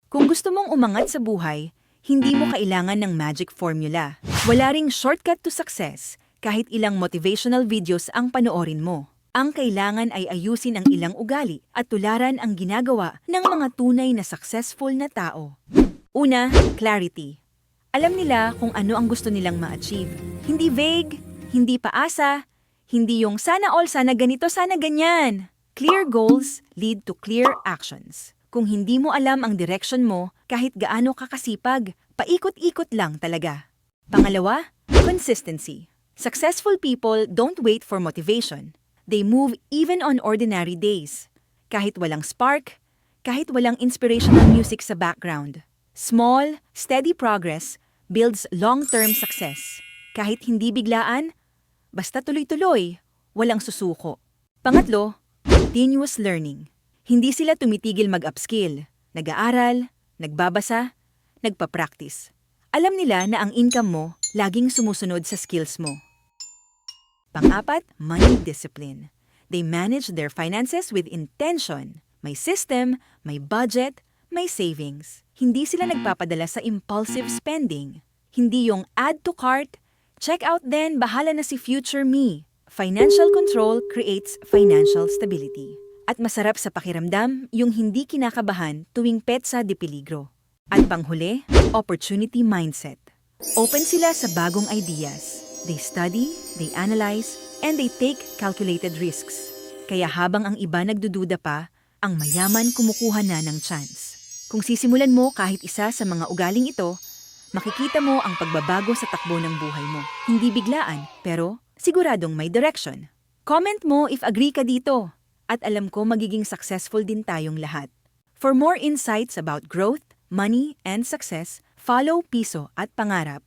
Kung gusto mong umangat sa buhay, hindi mo kailangan ng magic formula. Wala ring shortcut to success kahit ilang motivational videos ang panoorin mo. Ang kailangan ay ayusin ang ilang ugali at tularan ang ginagawa ng mga tunay na successful na tao. Una, clarity. Alam nila kung ano ang gusto nilang ma-achieve. Hindi vague, hindi paasa, hindi yung sana all, sana ganito, sana ganyan. Clear goals lead to clear actions. Kung hindi mo alam ang direction mo, kahit gaano kakasipag, paikot-ikot lang talaga. Pangalawa, consistency. Successful people don't wait for motivation. They move even on ordinary days. Kahit walang spark, kahit walang inspirational music sa background. Small, steady progress builds long-term success. Kahit hindi biglaan, basta tuloy-tuloy, walang susuko. Pangatlo, continuous learning. Hindi sila tumitigil mag-upskill, nag-aaral, nagbabasa, nagpa-practice. Alam nila na ang income mo laging sumusunod sa skills mo. Pang-apat, money discipline. They manage their finances with intention. May system, may budget, may savings. Hindi sila nagpapadala sa impulsive spending. Hindi yung add to cart, check out then, bahala na si future me. Financial control creates financial stability. At masarap sa pakiramdam yung hindi kinakabahan tuwing petsa de peligro. At panghuli, opportunity mindset. Open sila sa bagong ideas. They study, they analyze, and they take calculated risks. Kaya habang ang iba nagdududa pa, ang mayaman kumukuha na ng chance. Kung sisimulan mo kahit isa sa mga ugaling ito, makikita mo ang pagbabago sa takbo ng buhay mo. Hindi biglaan, pero siguradong may direction. Comment mo if agree ka dito. At alam ko magiging successful din tayong lahat. For more insights about growth, money, and success, follow Piso at Pangarap.